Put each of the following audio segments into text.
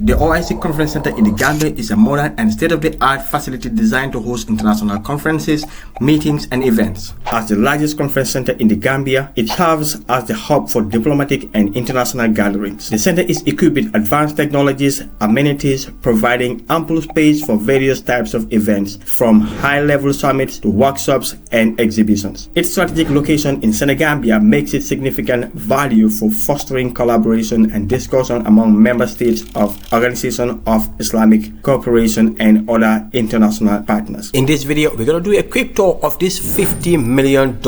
The OIC Conference Center in the Gambia is a modern and state-of-the-art facility designed to host international conferences, meetings, and events. As the largest conference center in the Gambia, it serves as the hub for diplomatic and international gatherings. The center is equipped with advanced technologies, amenities, providing ample space for various types of events, from high-level summits to workshops and exhibitions. Its strategic location in Senegambia makes it significant value for fostering collaboration and discussion among member states of Organization of Islamic Cooperation and other international partners. In this video, we're going to do a quick tour of this $50 million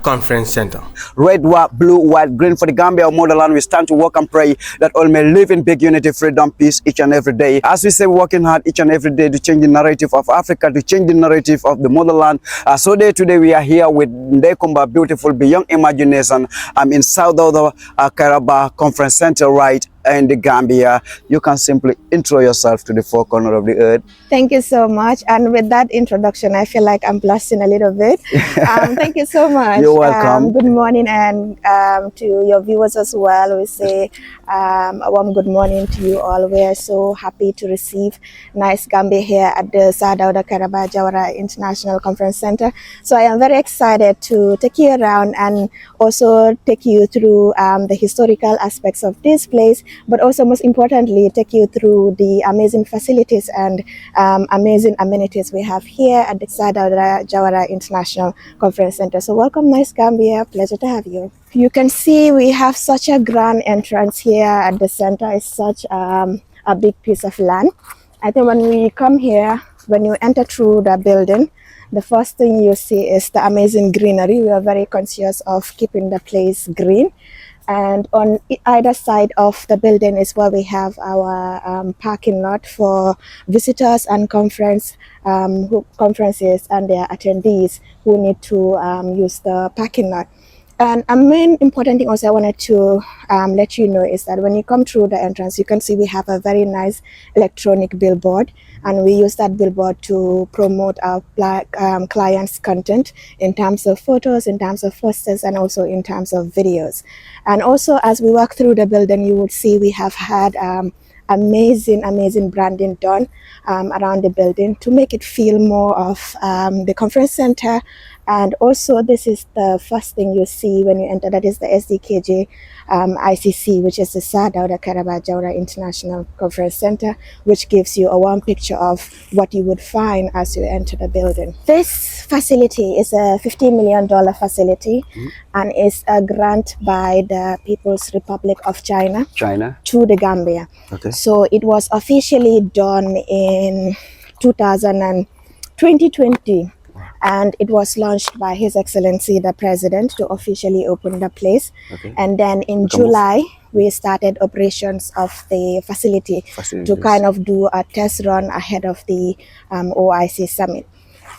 conference center. Red, white, blue, white, green for the Gambia or motherland. We stand to work and pray that all may live in big unity, freedom, peace each and every day. As we say, we're working hard each and every day to change the narrative of Africa, to change the narrative of the motherland. Today we are here with Ndekumba, beautiful beyond imagination. I'm in South Karaba Conference Center, right in the Gambia. You can simply intro yourself to the four corners of the earth. Thank you so much. And with that introduction, I feel like I'm blushing a little bit. Thank you so much. You're welcome. Good morning, and to your viewers as well. We say a warm good morning to you all. We are so happy to receive nice Gambia here at the Sadauda Karaba Jawara International Conference Center. So I am very excited to take you around and also take you through the historical aspects of this place, but also most importantly, take you through the amazing facilities and amazing amenities we have here at the Sadauda Jawara International Conference Center. So welcome, nice Gambia. Pleasure to have you. You can see we have such a grand entrance here at the center. It's such a big piece of land. I think when we come here, when you enter through the building, the first thing you see is the amazing greenery. We are very conscious of keeping the place green. And on either side of the building is where we have our parking lot for visitors and conferences and their attendees who need to use the parking lot. And a main important thing also I wanted to let you know is that when you come through the entrance, you can see we have a very nice electronic billboard, and we use that billboard to promote our clients' content in terms of photos, in terms of posters, and also in terms of videos. And also as we walk through the building, you would see we have had amazing branding done around the building to make it feel more of the conference center. And also this is the first thing you see when you enter, that is the SDKJ ICC, which is the Sadauda Karaba Jawara International Conference Center, which gives you a warm picture of what you would find as you enter the building. This facility is a $50 million facility, and is a grant by the People's Republic of China to the Gambia. Okay. So it was officially done in 2020. And it was launched by His Excellency the President to officially open the place. Okay. And then in July, we started operations of the facility to kind of do a test run ahead of the OIC summit.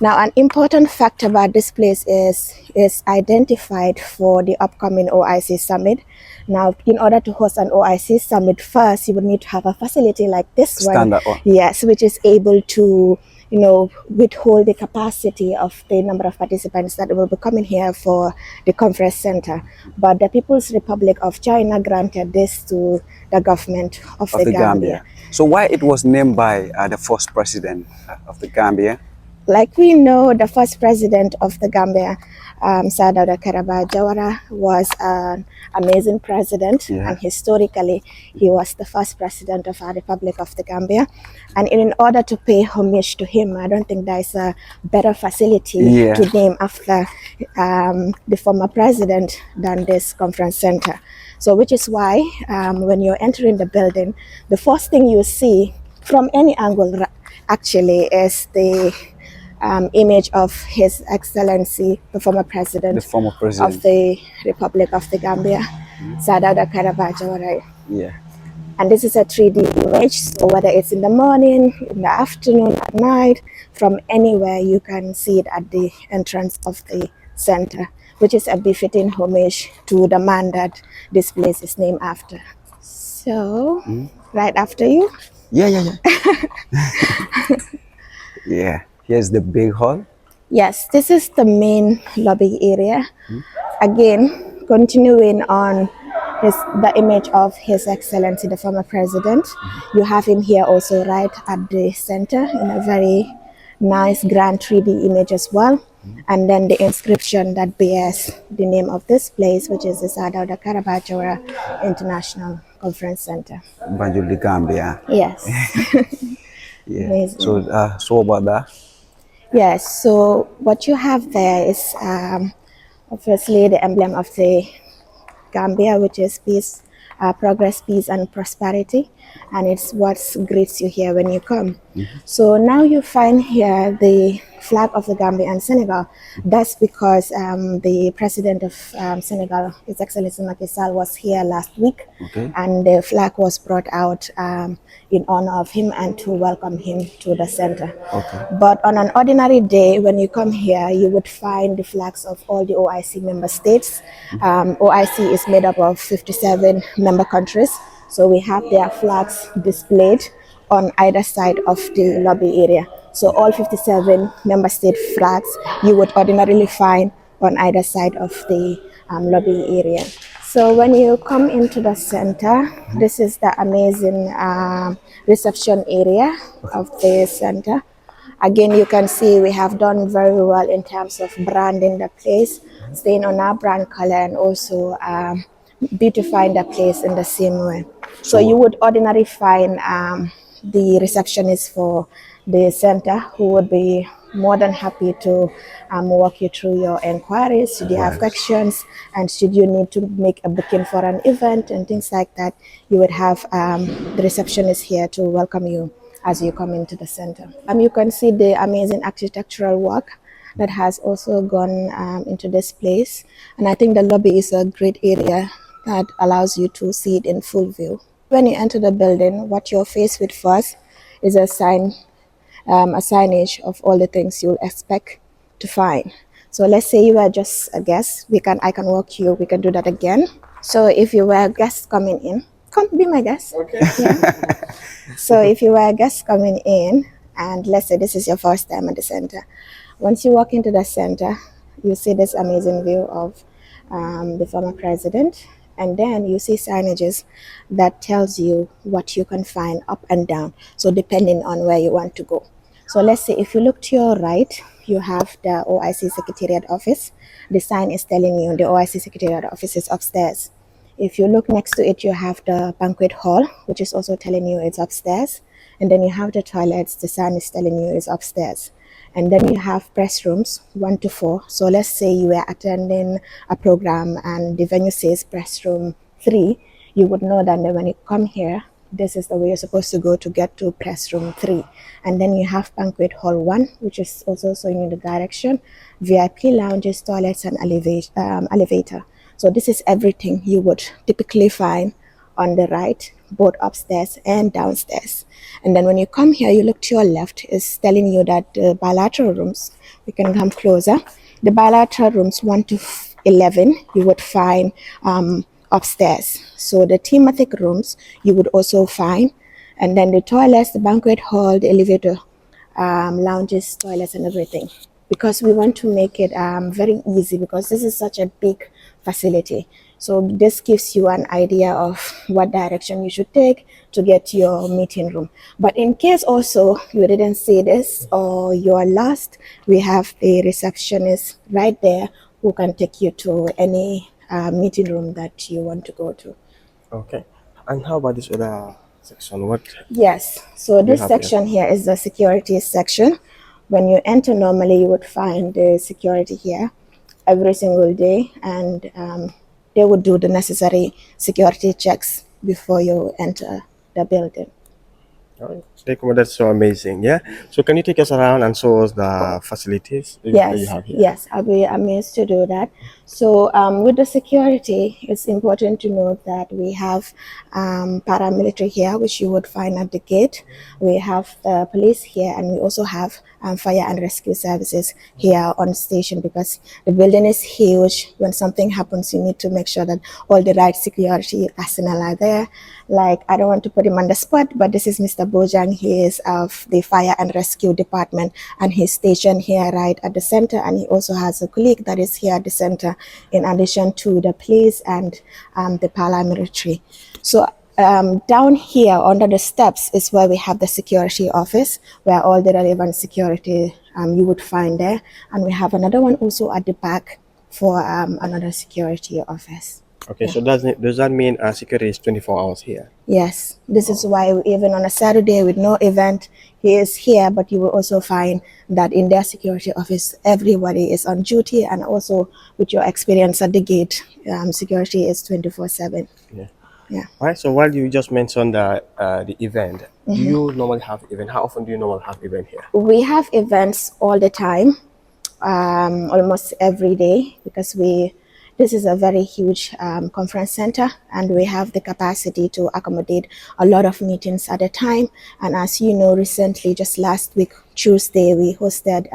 Now, an important fact about this place is identified for the upcoming OIC summit. Now, in order to host an OIC summit, first you would need to have a facility like this standard one. Yes, which is able to withhold the capacity of the number of participants that will be coming here for the conference center. But the People's Republic of China granted this to the government of the Gambia. So why it was named by the first president of the Gambia? Like we know, the first president of the Gambia, Sadauda Karaba Jawara, was an amazing president, and historically he was the first president of our Republic of the Gambia. And in order to pay homage to him, I don't think there is a better facility to name after the former president than this conference center. So which is why when you're entering the building, the first thing you see from any angle actually is the image of His Excellency, the former president of the Republic of the Gambia, Sadauda Karaba Jawara. And this is a 3D image, so whether it's in the morning, in the afternoon, at night, from anywhere, you can see it at the entrance of the center, which is a befitting homage to the man that this place is named after. So, right after you. Yeah. Here's the big hall. Yes, this is the main lobby area. Again, continuing on the image of His Excellency, the former president. You have him here also right at the center in a very nice grand 3D image as well. And then the inscription that bears the name of this place, which is the Sadauda Karabajora International Conference Center. Banjul, the Gambia. Yes. Yeah. Amazing. So about that. Yes, so what you have there is obviously the emblem of the Gambia, which is peace, progress, peace, and prosperity, and it's what greets you here when you come. So now you find here the flag of the Gambia and Senegal. That's because the president of Senegal, His Excellency Macky Sall, was here last week, and the flag was brought out in honor of him and to welcome him to the center. But on an ordinary day, when you come here, you would find the flags of all the OIC member states. OIC is made up of 57 member countries, so we have their flags displayed on either side of the lobby area. So all 57 member state flags you would ordinarily find on either side of the lobby area. So when you come into the center, this is the amazing reception area of the center. Again, you can see we have done very well in terms of branding the place, staying on our brand color, and also beautifying the place in the same way. So you would ordinarily find the receptionist for the center who would be more than happy to walk you through your inquiries, should you have questions, and should you need to make a booking for an event and things like that. You would have the receptionist here to welcome you as you come into the center. You can see the amazing architectural work that has also gone into this place, and I think the lobby is a great area that allows you to see it in full view. When you enter the building, what you're faced with first is a signage of all the things you'll expect to find. So let's say you are just a guest, I can walk you, we can do that again. So if you were a guest coming in, come be my guest. Okay. Yeah. So if you were a guest coming in, and let's say this is your first time at the center, once you walk into the center, you see this amazing view of the former president, and then you see signages that tells you what you can find up and down, so depending on where you want to go. So let's say if you look to your right, you have the OIC Secretariat Office. The sign is telling you the OIC Secretariat Office is upstairs. If you look next to it, you have the banquet hall, which is also telling you it's upstairs. And then you have the toilets, the sign is telling you it's upstairs. And then you have press rooms 1 to 4. So let's say you were attending a program and the venue says press room 3, you would know that when you come here, this is the way you're supposed to go to get to press room 3. And then you have banquet hall 1, which is also showing you the direction, VIP lounges, toilets, and elevator. So this is everything you would typically find on the right, both upstairs and downstairs. And then when you come here, you look to your left, is telling you that the bilateral rooms, we can come closer. The bilateral rooms 1 to 11, you would find upstairs. So the thematic rooms you would also find, and then the toilets, the banquet hall, the elevator, lounges, toilets, and everything. Because we want to make it very easy, because this is such a big facility. So this gives you an idea of what direction you should take to get to your meeting room. But in case also you didn't see this or you're lost, we have a receptionist right there who can take you to any meeting room that you want to go to. Okay. And how about this other section? What? Yes. So this section here is the security section. When you enter, normally you would find the security here every single day, and they would do the necessary security checks before you enter the building. Oh, that's so amazing. Yeah. So can you take us around and show us the facilities that you have here? Yes, I'll be amazed to do that. So with the security, it's important to note that we have paramilitary here, which you would find at the gate. We have the police here, and we also have fire and rescue services here on station, because the building is huge. When something happens, you need to make sure that all the right security personnel are there. Like, I don't want to put him on the spot, but this is Mr. Bojang. He is of the Fire and Rescue Department, and he's stationed here right at the center, and he also has a colleague that is here at the center, in addition to the police and the paramilitary. So down here under the steps is where we have the security office, where all the relevant security you would find there, and we have another one also at the back for another security office. Okay, so does that mean security is 24 hours here? Yes, this is why even on a Saturday with no event, he is here, but you will also find that in their security office, everybody is on duty, and also with your experience at the gate, security is 24/7. Yeah. Yeah. All right, so while you just mentioned the event, do you normally have event? How often do you normally have event here? We have events all the time, almost every day, because this is a very huge conference center, and we have the capacity to accommodate a lot of meetings at a time. And as you know, recently, just last week, Tuesday, we hosted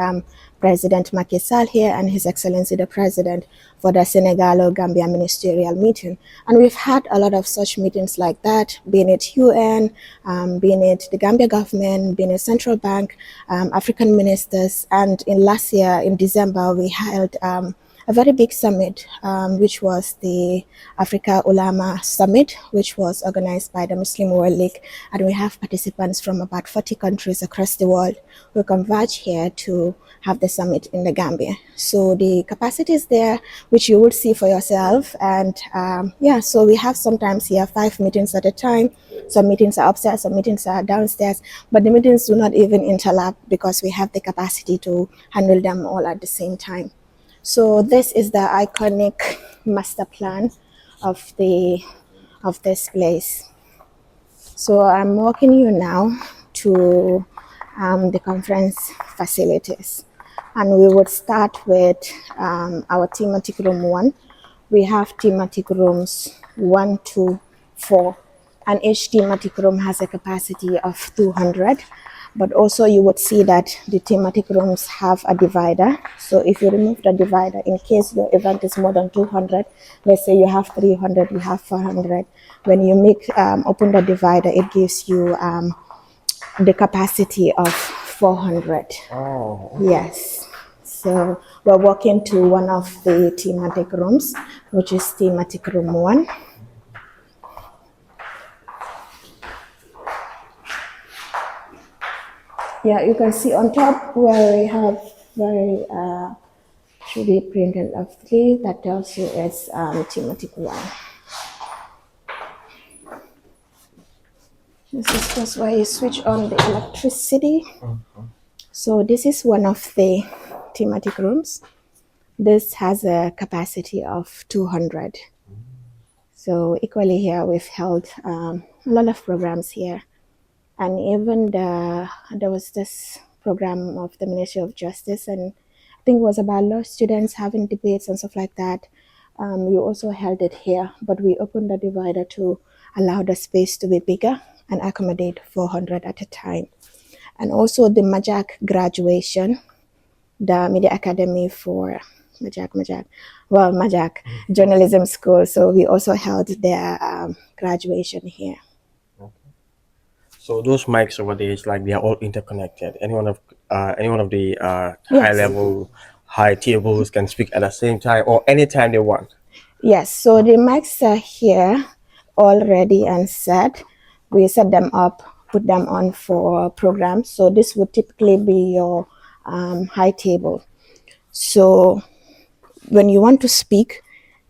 President Macky Sall here and His Excellency the President for the Senegal-Gambia ministerial meeting. And we've had a lot of such meetings like that, being it UN, being it the Gambia government, being it central bank, African ministers. And in last year, in December, we held a very big summit, which was the Africa Ulama Summit, which was organized by the Muslim World League. And we have participants from about 40 countries across the world who converge here to have the summit in the Gambia. So the capacity is there, which you will see for yourself. And so we have sometimes here 5 meetings at a time. Some meetings are upstairs, some meetings are downstairs, but the meetings do not even interlap because we have the capacity to handle them all at the same time. So this is the iconic master plan of this place. So I'm walking you now to the conference facilities, and we would start with our thematic room 1. We have thematic rooms 1, 2, 4, and each thematic room has a capacity of 200. But also you would see that the thematic rooms have a divider. So if you remove the divider, in case your event is more than 200, let's say you have 300, you have 400, when you open the divider, it gives you the capacity of 400. Oh. Yes. So we're walking to one of the thematic rooms, which is thematic room 1. Yeah, you can see on top where we have very 3D printed of 3, that tells you it's thematic 1. This is just where you switch on the electricity. So this is one of the thematic rooms. This has a capacity of 200. So equally here, we've held a lot of programs here. And even there was this program of the Ministry of Justice, and I think it was about law students having debates and stuff like that. We also held it here, but we opened the divider to allow the space to be bigger and accommodate 400 at a time. And also the Majak graduation, the Media Academy for Majak Journalism School. So we also held their graduation here. So those mics over there, it's like they are all interconnected. Any one of the high level, high tables can speak at the same time or anytime they want. Yes. So the mics are here, all ready and set. We set them up, put them on for programs. So this would typically be your high table. So when you want to speak,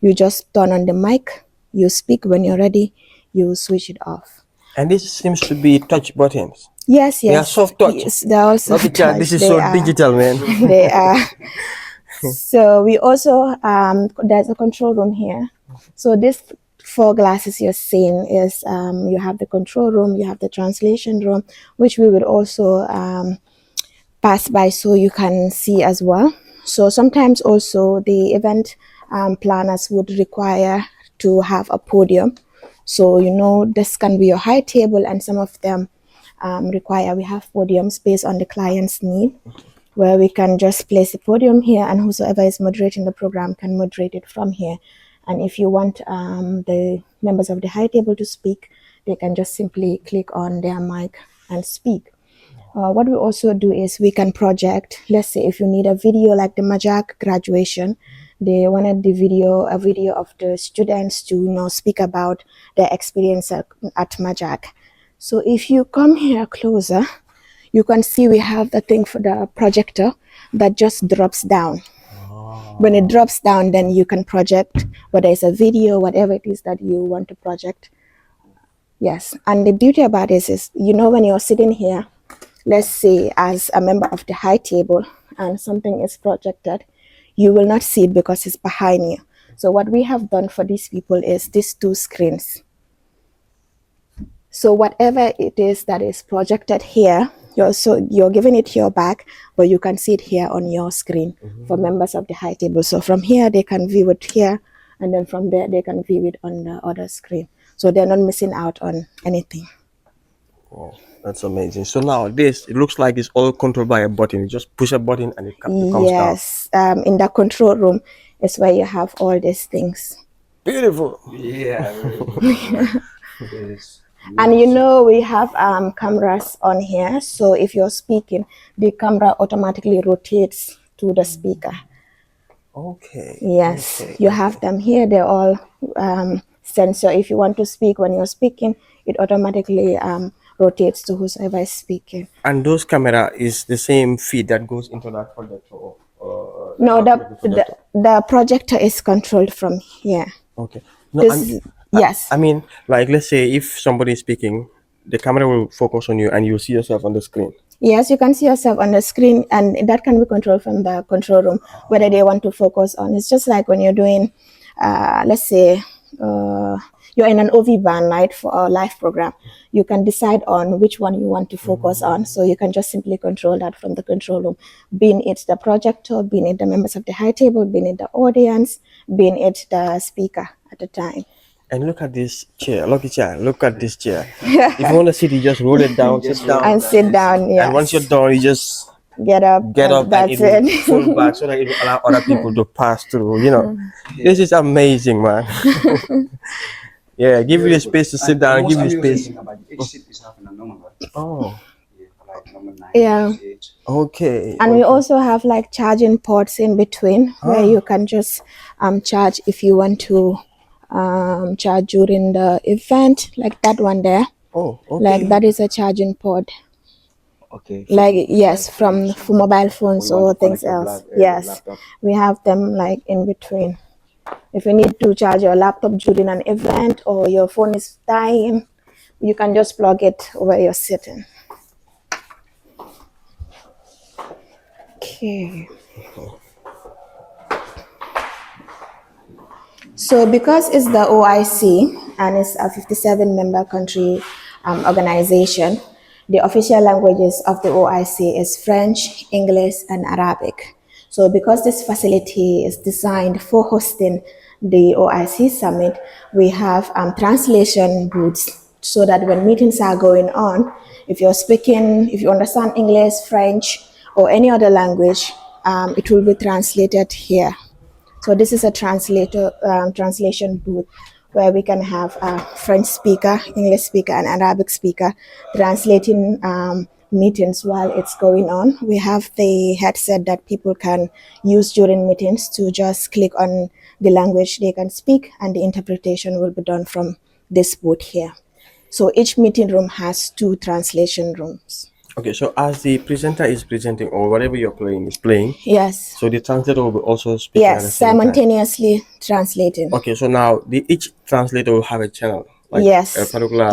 you just turn on the mic. You speak. When you're ready, you switch it off. And this seems to be touch buttons. Yes. They are soft touch. Yes, they're also soft touch. This is digital, man. They are. So we also, there's a control room here. So this 4 glasses you're seeing is, you have the control room, you have the translation room, which we will also pass by so you can see as well. So sometimes also the event planners would require to have a podium. So, this can be your high table, and some of them we have podiums based on the client's need, where we can just place a podium here, and whosoever is moderating the program can moderate it from here. And if you want the members of the high table to speak, they can just simply click on their mic and speak. What we also do is we can project, let's say if you need a video like the Majak graduation, they wanted a video of the students to speak about their experience at Majak. So if you come here closer, you can see we have the thing for the projector that just drops down. When it drops down, then you can project whether it's a video, whatever it is that you want to project. Yes, and the beauty about this is, when you're sitting here, let's say as a member of the high table and something is projected, you will not see it because it's behind you. So what we have done for these people is these two screens. So whatever it is that is projected here, you're giving it your back, but you can see it here on your screen for members of the high table. So from here, they can view it here, and then from there, they can view it on the other screen. So they're not missing out on anything. Oh, that's amazing. So now it looks like it's all controlled by a button. You just push a button and it comes down. Yes, in the control room is where you have all these things. Beautiful. Yeah. And we have cameras on here. So if you're speaking, the camera automatically rotates to the speaker. Okay. Yes, okay. You have them here. They're all sensor. If you want to speak when you're speaking, it automatically rotates to whoever is speaking. And those camera is the same feed that goes into that projector? No, the projector is controlled from here. Okay. No, yes. I mean, like, let's say if somebody is speaking, the camera will focus on you and you'll see yourself on the screen. Yes, you can see yourself on the screen, and that can be controlled from the control room, whether they want to focus on. It's just like when you're doing, let's say, you're in an OV band, right, for a live program. You can decide on which one you want to focus on. So you can just simply control that from the control room, being it the projector, being it the members of the high table, being it the audience, being it the speaker at the time. And look at this chair. Look at this chair. If you want to sit, you just roll it down, sit down. And sit down, yes. And once you're done, you just get up, that's and it will fall back so that it will allow other people to pass through. This is amazing, man. Yeah, give you the space to sit down, give you space. Each seat is having a number. Oh. Like number 9. Yeah. Okay. And we also have like charging ports in between where you can just charge if you want to charge during the event, like that one there. Oh, okay. Like that is a charging port. Okay. Like yes, for mobile phones or things else. Yes, we have them like in between. If you need to charge your laptop during an event or your phone is dying, you can just plug it where you're sitting. Okay. So because it's the OIC and it's a 57-member country organization, the official languages of the OIC is French, English, and Arabic. So because this facility is designed for hosting the OIC summit, we have translation booths so that when meetings are going on, if you understand English, French, or any other language, it will be translated here. So this is a translation booth where we can have a French speaker, English speaker, and Arabic speaker translating meetings while it's going on. We have the headset that people can use during meetings to just click on the language they can speak, and the interpretation will be done from this booth here. So each meeting room has 2 translation rooms. Okay, so as the presenter is presenting or whatever you're playing is playing, yes. So the translator will also speak. Yes, simultaneously translating. Okay, so now each translator will have a channel. Like yes. A particular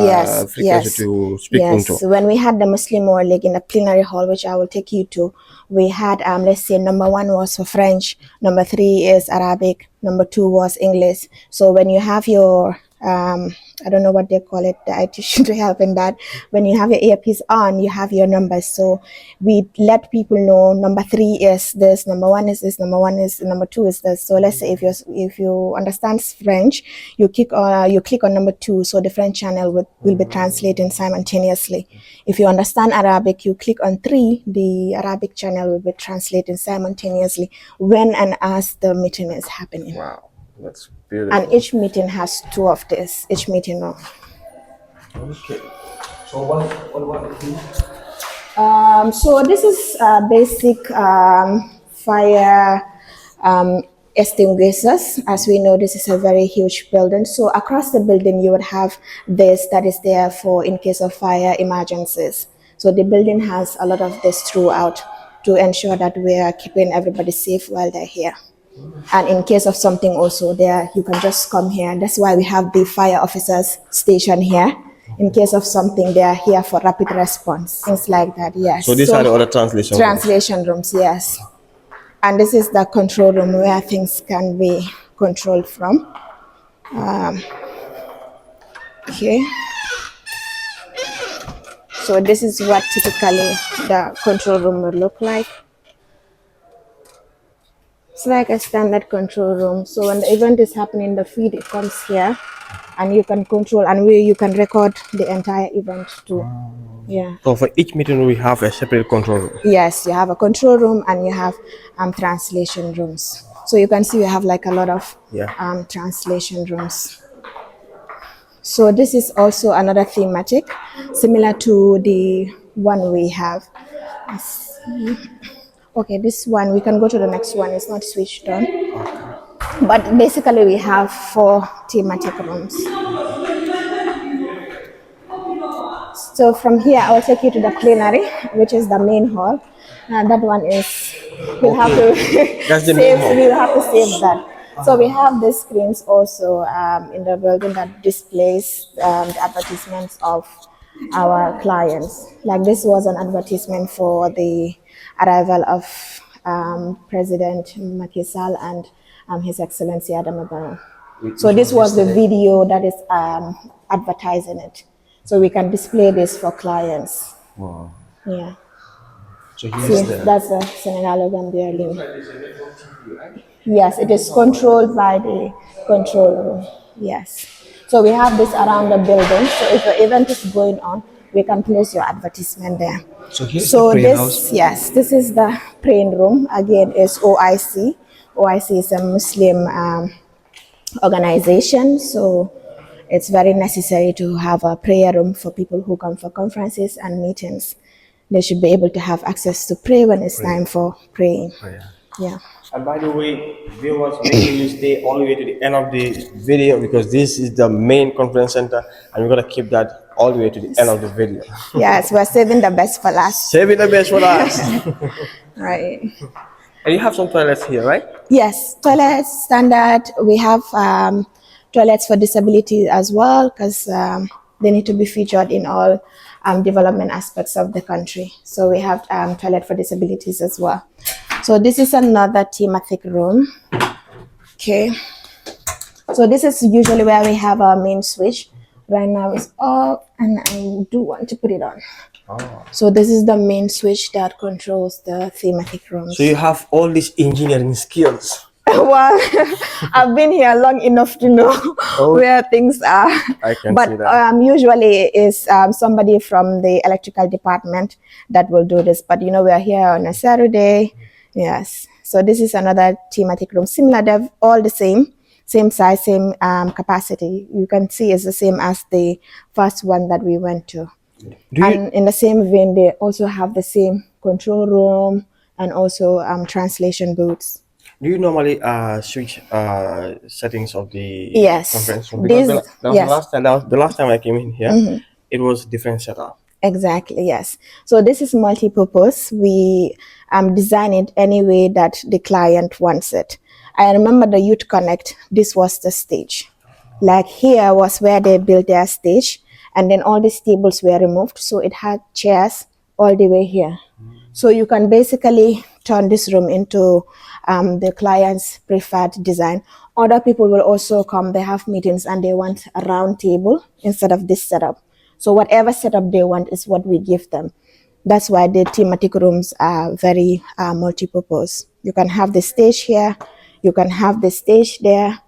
frequency to speak into. When we had the Muslim World League in the plenary hall, which I will take you to, we had, let's say, number 1 was for French, number 3 is Arabic, number 2 was English. So when you have your I don't know what they call it, the IT should help in that. When you have your earpiece on, you have your numbers. So we let people know number 3 is this, number 1 is this, number 2 is this. So let's say if you understand French, you click on number 2, so the French channel will be translating simultaneously. If you understand Arabic, you click on 3, the Arabic channel will be translating simultaneously when and as the meeting is happening. Wow, that's beautiful. And each meeting has 2 of this, each meeting room. Okay. So this is basic fire extinguishers. As we know, this is a very huge building. So across the building, you would have this that is there for in case of fire emergencies. So the building has a lot of this throughout to ensure that we are keeping everybody safe while they're here. And in case of something also there, you can just come here. That's why we have the fire officers station here. In case of something, they are here for rapid response, things like that, yes. So these are the other translation rooms, yes. And this is the control room where things can be controlled from. Okay. So this is what typically the control room would look like. It's like a standard control room. So when the event is happening, the feed it comes here, and you can control and you can record the entire event too. Yeah. So for each meeting, we have a separate control room. Yes, you have a control room and you have translation rooms. So you can see we have like a lot of translation rooms. So this is also another thematic, similar to the one we have. Okay, this one, we can go to the next one. It's not switched on. But basically we have 4 thematic rooms. So from here, I will take you to the plenary, which is the main hall. That one is, we'll have to That's the main hall. we'll have to save that. So we have these screens also in the building that displays the advertisements of our clients. Like this was an advertisement for the arrival of President Macky Sall and His Excellency Adama Barrow. So this was the video that is advertising it. So we can display this for clients. Wow. Yeah. So here's That's the Senegal Gambia link. Yes, it is controlled by the control room. Yes. So we have this around the building. So if the event is going on, we can place your advertisement there. So here's the praying house. Yes, this is the praying room. Again, is OIC. OIC is a Muslim organization. So it's very necessary to have a prayer room for people who come for conferences and meetings. They should be able to have access to pray when it's time for praying. Yeah. And by the way, viewers, make sure you stay all the way to the end of the video because this is the main conference center and we're going to keep that all the way to the end of the video. Yes, we're saving the best for last. Saving the best for last. Right. And you have some toilets here, right? Yes, toilets, standard. We have toilets for disability as well because they need to be featured in all development aspects of the country. So we have toilet for disabilities as well. So this is another thematic room. Okay. So this is usually where we have our main switch. Right now it's off and I do want to put it on. Oh. So this is the main switch that controls the thematic rooms. So you have all these engineering skills. Well, I've been here long enough to know where things are. I can see that. Usually it's somebody from the electrical department that will do this. But you know, we are here on a Saturday. Yes. So this is another thematic room. Similar, they're all the same size, same capacity. You can see it's the same as the first one that we went to. And in the same vein, they also have the same control room and also translation booths. Do you normally switch settings of the conference room? Because the last time I came in here, it was different setup. Exactly, yes. So this is multi-purpose. We design it any way that the client wants it. I remember the Youth Connect, this was the stage. Like here was where they built their stage and then all these tables were removed. So it had chairs all the way here. So you can basically turn this room into the client's preferred design. Other people will also come, they have meetings and they want a round table instead of this setup. So whatever setup they want is what we give them. That's why the thematic rooms are very multi-purpose. You can have the stage here, you can have the stage there.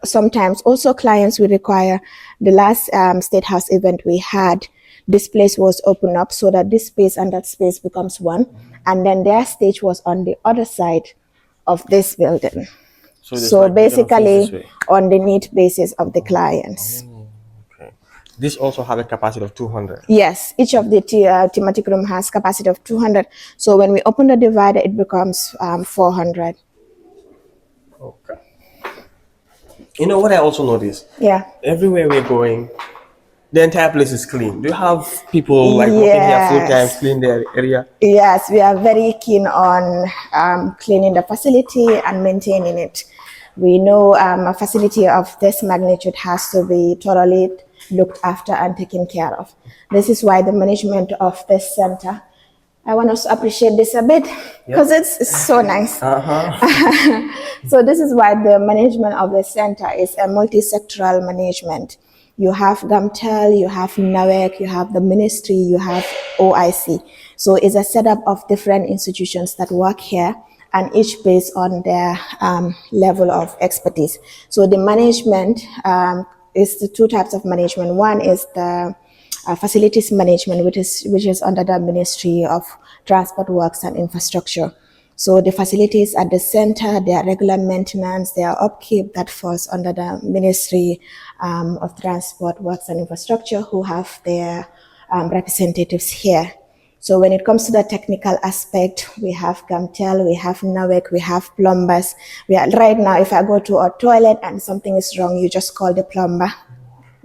Sometimes also clients will require, the last State House event we had, this place was opened up so that this space and that space becomes one. And then their stage was on the other side of this building. So basically on the need basis of the clients. This also have a capacity of 200. Yes, each of the thematic room has capacity of 200. So when we open the divider, it becomes 400. Okay. You know what I also noticed? Yeah. Everywhere we're going, the entire place is clean. Do you have people like working here full time, clean their area? Yes, we are very keen on cleaning the facility and maintaining it. We know a facility of this magnitude has to be thoroughly looked after and taken care of. This is why the management of this center, I want us to appreciate this a bit because it's so nice. So this is why the management of the center is a multi-sectoral management. You have GAMTEL, you have NAWEC, you have the ministry, you have OIC. So it's a setup of different institutions that work here, and each based on their level of expertise. So the management is the two types of management. One is the facilities management, which is under the Ministry of Transport Works and Infrastructure. So the facilities at the center, their regular maintenance, their upkeep, that falls under the Ministry of Transport Works and Infrastructure, who have their representatives here. So when it comes to the technical aspect, we have GAMTEL, we have NAWEC, we have plumbers. Right now, if I go to a toilet and something is wrong, you just call the plumber.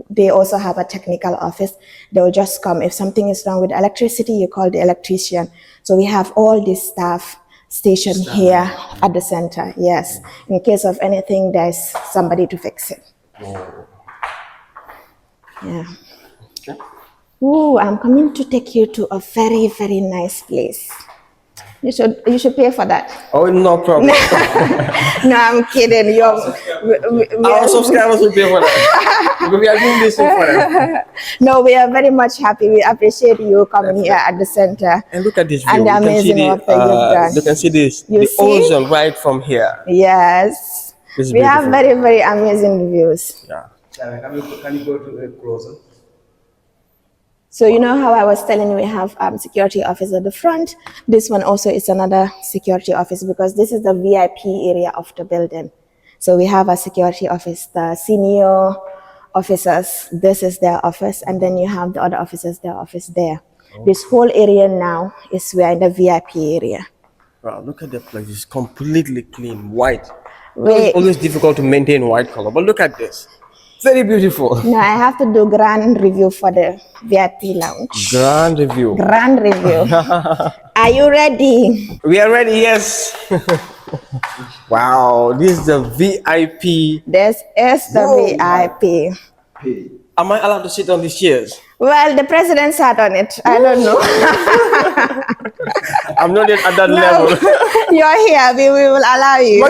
They also have a technical office. They will just come. If something is wrong with electricity, you call the electrician. So we have all this staff stationed here at the center. Yes. In case of anything, there's somebody to fix it. Yeah. Okay. Ooh, I'm coming to take you to a very, very nice place. You should pay for that. Oh, no problem. No, I'm kidding. Our subscribers will pay for that. Because we are doing this for them. No, we are very much happy. We appreciate you coming here at the center. And look at this view. And the amazing work that you've done. You can see this. You the see? ocean right from here. Yes. This is we have beautiful. very, very amazing views. Yeah. Can you go to a closer? So you know how I was telling you we have security office at the front. This one also is another security office because this is the VIP area of the building. So we have a security office, the senior officers, this is their office, and then you have the other officers, their office there. This whole area now is we're in the VIP area. Wow, look at the place. It's completely clean, white. Wait. It's always difficult to maintain white color, but look at this. Very beautiful. Now I have to do grand review for the VIP lounge. Grand review. Grand review. Are you ready? We are ready, yes. Wow, this is the VIP. This is the VIP. Am I allowed to sit on these chairs? Well, the president sat on it. I don't know. I'm not yet at that level. You're here. We will allow you.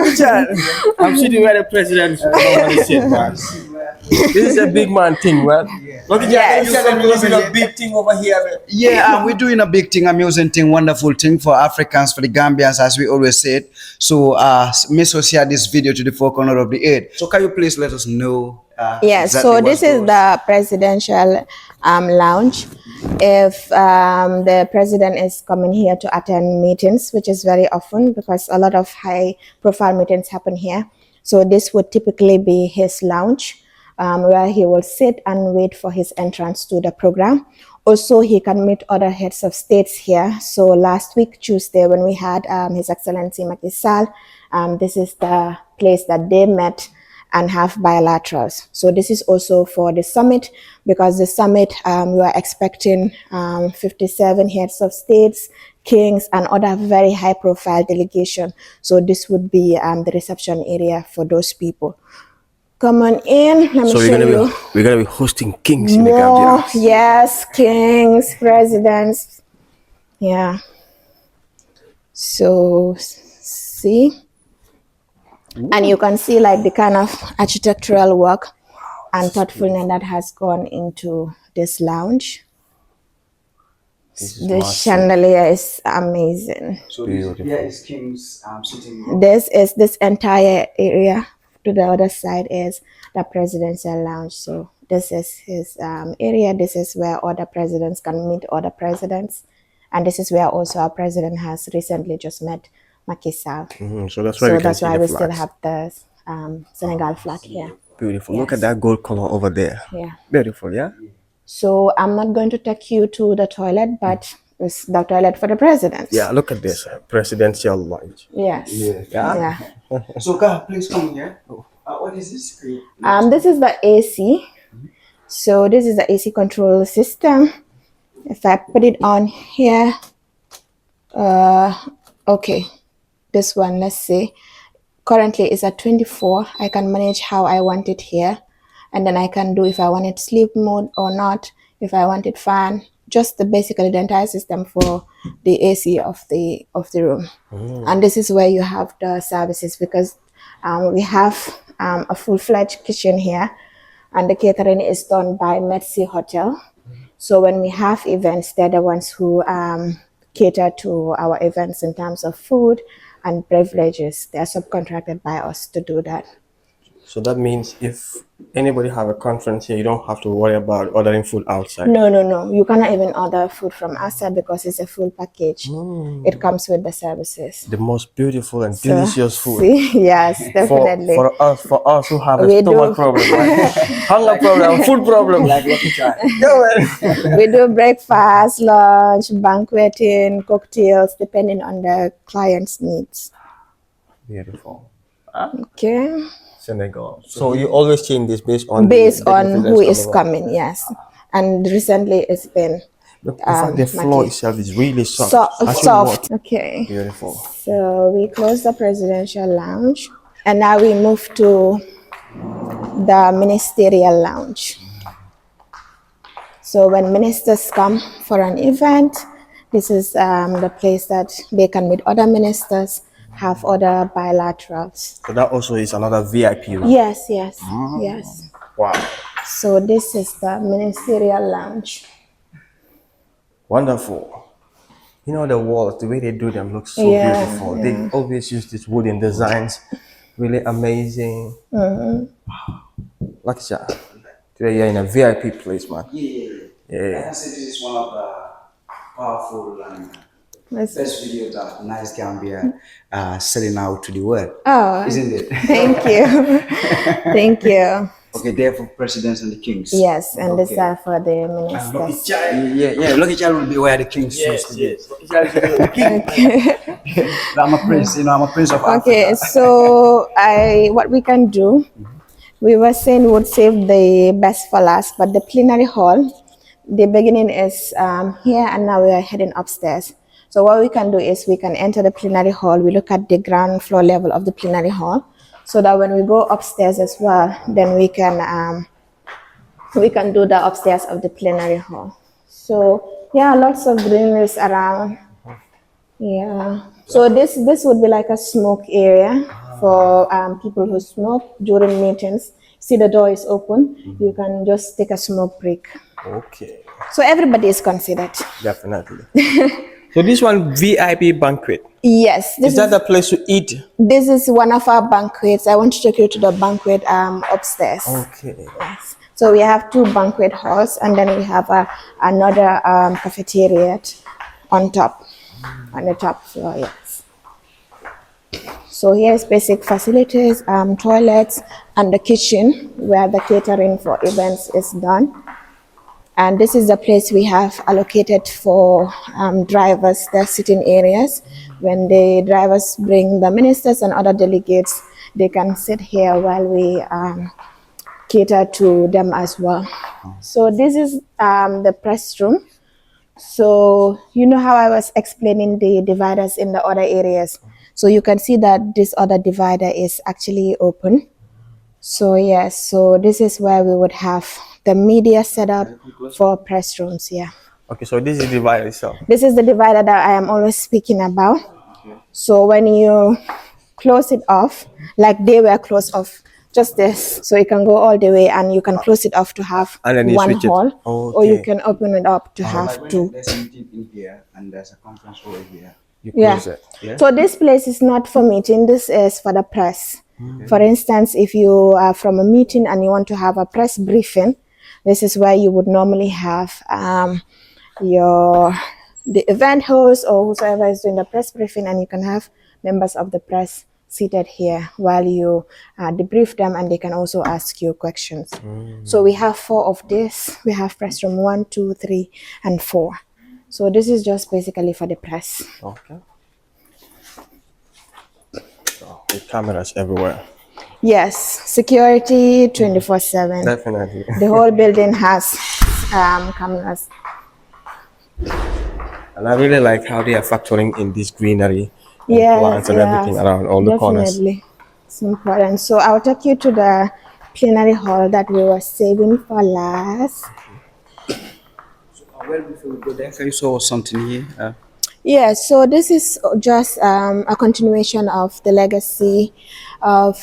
I'm sitting where the president normally sits, man. This is a big man thing, man. Yes. This is a big thing over here, man. Yeah, we're doing a big thing, amusing thing, wonderful thing for Africans, for the Gambians, as we always said. So, Miss will share this video to the four corners of the earth. So, can you please let us know? Yes, exactly so this is the presidential lounge. If the president is coming here to attend meetings, which is very often because a lot of high-profile meetings happen here. So this would typically be his lounge, where he will sit and wait for his entrance to the program. Also, he can meet other heads of states here. So last week, Tuesday, when we had His Excellency Macky Sall, this is the place that they met and have bilaterals. So this is also for the summit, because the summit, we are expecting 57 heads of states, kings, and other very high-profile delegation. So this would be the reception area for those people. Come on in. Let me show you. We're gonna be hosting kings in the Gambia. Yes, kings, presidents. Yeah. So see. And you can see like the kind of architectural work and thoughtfulness that has gone into this lounge. The chandelier is amazing. So here is King's sitting. This entire area to the other side is the presidential lounge. So this is his area. This is where other presidents can meet other presidents. And this is where also our president has recently just met Macky Sall. So that's why we still have the Senegal flag here. Beautiful. Yes. Look at that gold color over there. Yeah. Beautiful, yeah? So I'm not going to take you to the toilet, but it's the toilet for the president. Yeah, look at this presidential lounge. Yes. Yeah. So, please come here. What is this? This is the AC. So this is the AC control system. If I put it on here, okay, this one, let's see. Currently it's at 24. I can manage how I want it here, and then I can do if I want it sleep mode or not, if I want it fan, just basically the entire system for the AC of the room. And this is where you have the services, because we have a full-fledged kitchen here, and the catering is done by Mercy Hotel. So when we have events, they're the ones who cater to our events in terms of food and beverages. They're subcontracted by us to do that. So that means if anybody have a conference here, you don't have to worry about ordering food outside. No. You cannot even order food from outside because it's a full package. It comes with the services. The most beautiful and delicious food. See? Yes, definitely. For us who have a stomach problem, hunger problem, food problem. Like Lucky Charm. We do breakfast, lunch, banqueting, cocktails, depending on the client's needs. Beautiful. Okay. Senegal. So you always change this based on who is coming, yes. And recently it's been Look, in fact, the floor itself is really soft. soft. Okay. Beautiful. So we close the presidential lounge, and now we move to the ministerial lounge. So when ministers come for an event, this is the place that they can meet other ministers, have other bilaterals. So that also is another VIP room. Yes. Wow. So this is the ministerial lounge. Wonderful. You know, the walls, the way they do them looks so beautiful. They always use these wooden designs. Really amazing. Like that. Today you're in a VIP place, man. I say this is one of the powerful and best videos that Nice Gambia selling out to the world. Oh, isn't it? Thank you. Thank you. Okay, they're for presidents and the kings. Yes, and these are for the ministers. Yeah, Lucky Child will be where the kings used to be. I'm a prince, I'm a prince of Africa. Okay, so what we can do, we were saying we would save the best for last, but the plenary hall, the beginning is here, and now we are heading upstairs. So what we can do is we can enter the plenary hall. We look at the ground floor level of the plenary hall, so that when we go upstairs as well, then we can do the upstairs of the plenary hall. So yeah, lots of greenery around. Yeah. So this would be like a smoke area for people who smoke during meetings. See, the door is open. You can just take a smoke break. Okay. So everybody is considered. Definitely. So this one VIP banquet. Yes. Is that the place to eat? This is one of our banquets. I want to take you to the banquet upstairs. Okay. Yes. So we have 2 banquet halls, and then we have another cafeteria on top, on the top floor. Yes. So here's basic facilities, toilets, and the kitchen where the catering for events is done. And this is the place we have allocated for drivers, their sitting areas. When the drivers bring the ministers and other delegates, they can sit here while we cater to them as well. So this is the press room. So you know how I was explaining the dividers in the other areas. So you can see that this other divider is actually open. So yes, so this is where we would have the media setup for press rooms. Yeah. Okay, so this is the divider itself. This is the divider that I am always speaking about. So when you close it off, like they were closed off, just this, so you can go all the way, and you can close it off to have one hall, or you can open it up to have 2. There's a meeting in here, and there's a conference over here. You close it. Yeah. So this place is not for meeting. This is for the press. For instance, if you are from a meeting and you want to have a press briefing, this is where you would normally have the event host or whoever is doing the press briefing, and you can have members of the press seated here while you debrief them, and they can also ask you questions. So we have 4 of this. We have press room 1, 2, 3, and 4. So this is just basically for the press. Okay. Oh, with cameras everywhere. Yes, security 24/7. Definitely. The whole building has cameras. And I really like how they are factoring in this greenery and Yes, plants and everything around all the corners. definitely. It's important. So I'll take you to the plenary hall that we were saving for last. Well, before we go there, can you show us something here? Yes, so this is just a continuation of the legacy of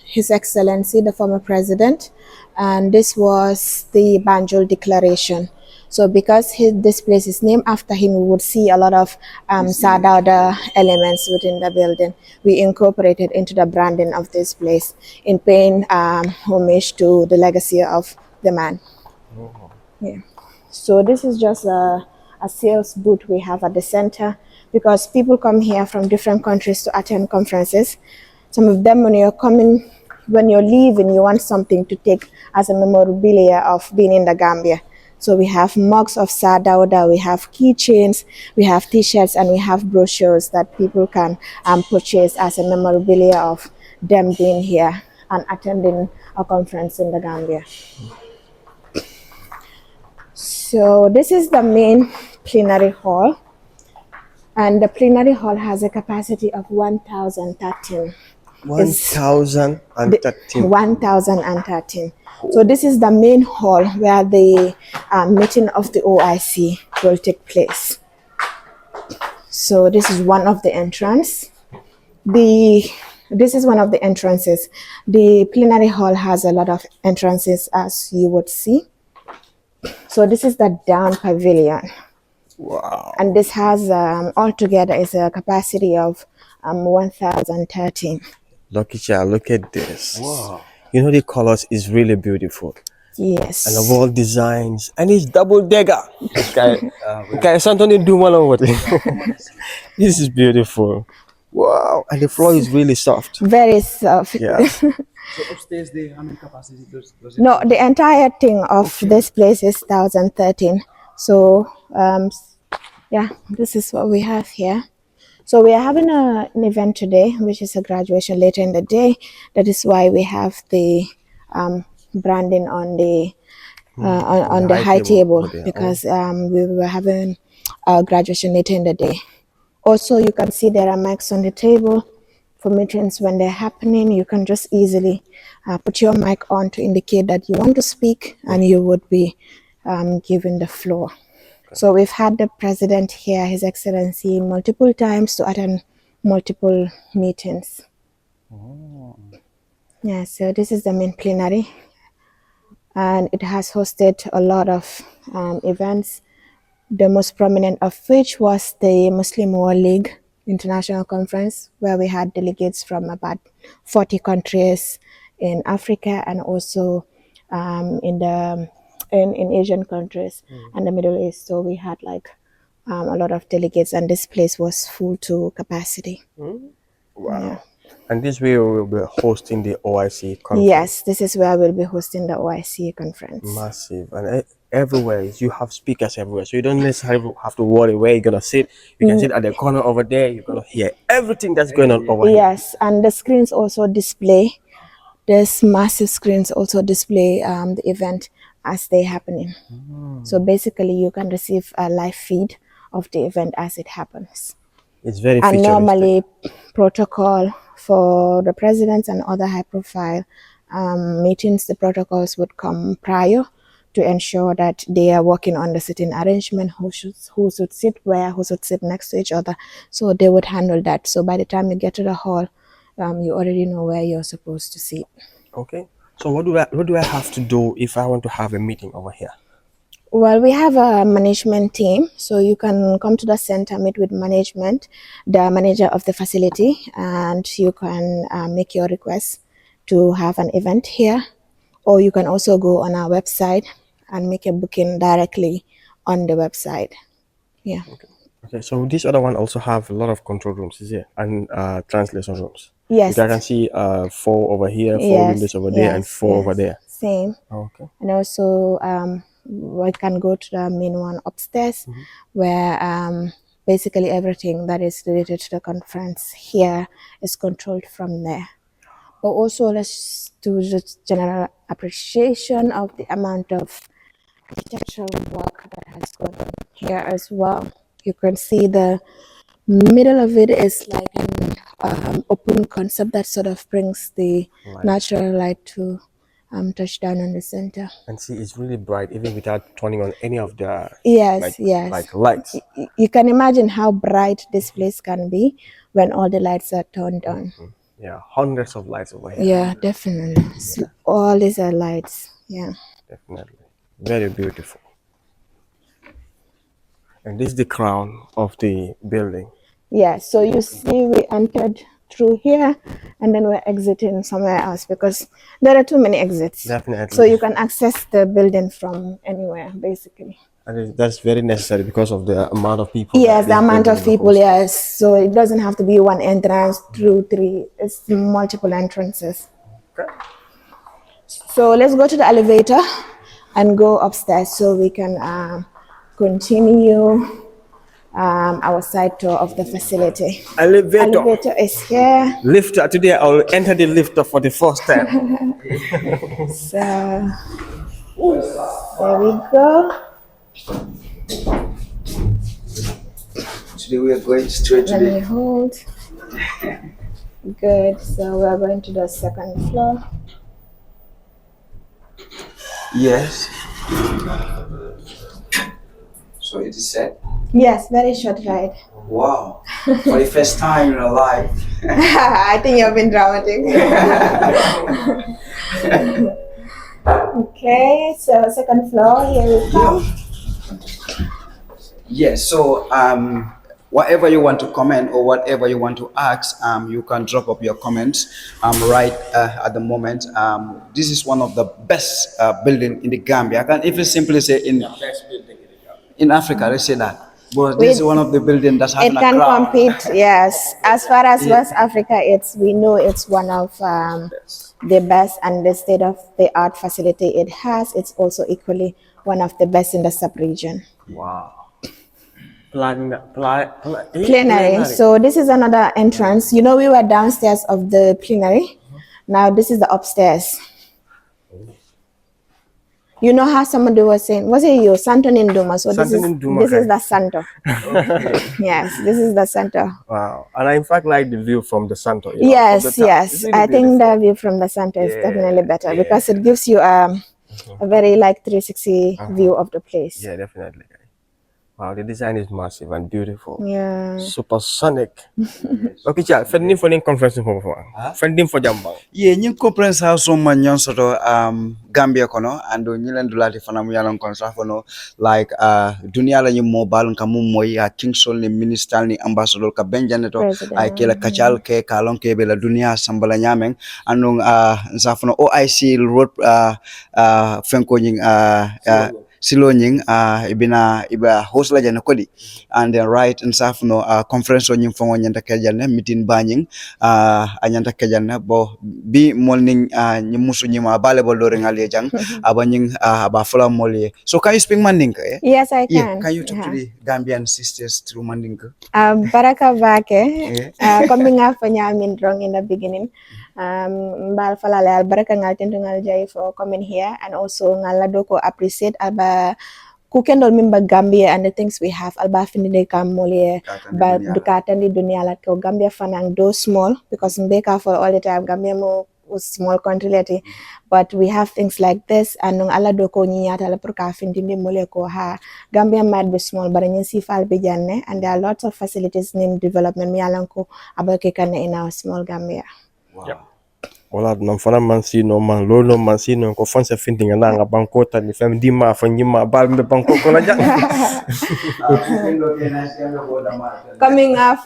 His Excellency, the former president, and this was the Banjul Declaration. So because this place is named after him, we would see a lot of Sadauda elements within the building. We incorporated into the branding of this place in paying homage to the legacy of the man. Yeah. So this is just a sales booth we have at the center, because people come here from different countries to attend conferences. Some of them, when you're leaving, you want something to take as a memorabilia of being in the Gambia. So we have mugs of Sadauda, we have keychains, we have t-shirts, and we have brochures that people can purchase as a memorabilia of them being here and attending a conference in the Gambia. So this is the main plenary hall, and the plenary hall has a capacity of 1,013. 1,013. 1,013. So this is the main hall where the meeting of the OIC will take place. So this is one of the entrance. This is one of the entrances. The plenary hall has a lot of entrances, as you would see. So this is the down pavilion. Wow. And this has altogether is a capacity of 1,013. Lucky child, look at this. Wow. You know, the colors is really beautiful. Yes. And the wall designs, and it's double decker. Okay, something do one over there. This is beautiful. Wow. And the floor is really soft. Very soft. Yeah. So upstairs, how many capacity does it? No, the entire thing of this place is 1,013. So, yeah, this is what we have here. So we are having an event today, which is a graduation later in the day. That is why we have the branding on the on the high table, because we were having a graduation later in the day. Also, you can see there are mics on the table for meetings when they're happening. You can just easily put your mic on to indicate that you want to speak, and you would be given the floor. So we've had the president here, His Excellency, multiple times to attend multiple meetings. Yeah, so this is the main plenary, and it has hosted a lot of events, the most prominent of which was the Muslim World League International Conference, where we had delegates from about 40 countries in Africa, and also in Asian countries and the Middle East. So we had like a lot of delegates, and this place was full to capacity. Wow. Yeah. And this way we will be hosting the OIC conference. Yes, this is where we'll be hosting the OIC conference. Massive. And everywhere, you have speakers everywhere. So you don't necessarily have to worry where you're going to sit. You can sit at the corner over there. You're going to hear everything that's going on over here. Yes, and the screens also display, there's massive screens also display the event as they're happening. So basically you can receive a live feed of the event as it happens. It's very And futuristic. normally protocol for the presidents and other high profile meetings, the protocols would come prior to ensure that they are working on the sitting arrangement, who should sit where, who should sit next to each other. So they would handle that. So by the time you get to the hall, you already know where you're supposed to sit. Okay. So what do I have to do if I want to have a meeting over here? Well, we have a management team, so you can come to the center, meet with management, the manager of the facility, and you can make your request to have an event here, or you can also go on our website and make a booking directly on the website. Yeah. Okay. Okay, so this other one also have a lot of control rooms, is it? And translation rooms. Yes. I can see 4 over here, 4 Yes, windows over there, and 4 over yes. there. Same. Oh, okay. And also, we can go to the main one upstairs, where basically everything that is related to the conference here is controlled from there. But also, let's do just general appreciation of the amount of architectural work that has gone on here as well. You can see the middle of it is like an open concept that sort of brings the natural light to touch down on the center. And see, it's really bright, even without turning on any of the Yes, yes. like lights. You can imagine how bright this place can be when all the lights are turned on. Yeah, hundreds of lights over here. Yeah, definitely. So all these are lights. Yeah. Definitely. Very beautiful. And this is the crown of the building. Yeah, so you see we entered through here and then we're exiting somewhere else because there are too many exits. Definitely. So you can access the building from anywhere, basically. And that's very necessary because of the amount of people. Yes, the amount of people, yes. So it doesn't have to be one entrance, 2, 3. It's multiple entrances. Okay. So let's go to the elevator and go upstairs so we can continue our side tour of the facility. Elevator is here. Lifter. Today I'll enter the lifter for the first time. So there we go. Today we are going straight to Let me the... hold. Good. So we are going to the second floor. Yes. So it is set. Yes, very short ride. Wow. For the first time in your life. I think you've been dramatic. Okay, so second floor, here we come. Yes, so whatever you want to comment or whatever you want to ask, you can drop up your comments right at the moment. This is one of the best building in the Gambia. I can even simply say in Africa, let's say that. But this is one of the buildings that's having a crowd. It can compete, yes. As far as West Africa, we know it's one of the best, and the state of the art facility it has, it's also equally one of the best in the sub-region. Wow. Plenary. So this is another entrance. You know, we were downstairs of the plenary. Now this is the upstairs. You know how somebody was saying, was it you, Santo Ninduma? So this is the Santo. Yes, this is the Santo. Wow. And I in fact like the view from the Santo. Yes, yes. I think the view from the Santo is definitely better because it gives you a very like 360 view of the place. Yeah, definitely. Wow, the design is massive and beautiful. Yeah. Supersonic. Okay, Chad, fending for the conference for fending for Jambang. Yeah, new conference house on Manyon Soto Gambia kono and Nilan Dulati Fanamuyalan Consafono like Dunia la mobile kamu moy Kingston ni minister ni ambassador ka Benjaneto ay kela kachal ke kalon ke bela dunia sambala nyameng anong Zafono OIC road fenko nying Silonying iba host la jana kodi and then right and safno conference on nyim fongo nyanta kajana meeting banying anyanta kajana bo bi morning nyimusu nyima balable do rengalie jang abanying aba fula molie. So can you speak Mandinka? Yes, I can. Yeah. Can you talk to the Gambian sisters through Mandinka? Baraka Vake, coming up for Nyamin wrong in the beginning. Mbal falale baraka ngal tentu ngal jay for coming here, and also ngal doko appreciate alba kukendol mimba Gambia and the things we have alba finide kam molie ba dukatan di dunia la ko Gambia fanang do small because mbeka for all the time Gambia mo was small country leti, but we have things like this and nung ala doko nyata la pour ka findindi mole ko ha Gambia might be small but nyen si fal be janne, and there are lots of facilities in development mi alanko abake kan in our small Gambia. Wow. Yep. Wala non fana man si no man lo no man si no ko fanse fintinga na nga banko tan ni fam dima fa nyima bal mbe banko ko la jang. Coming up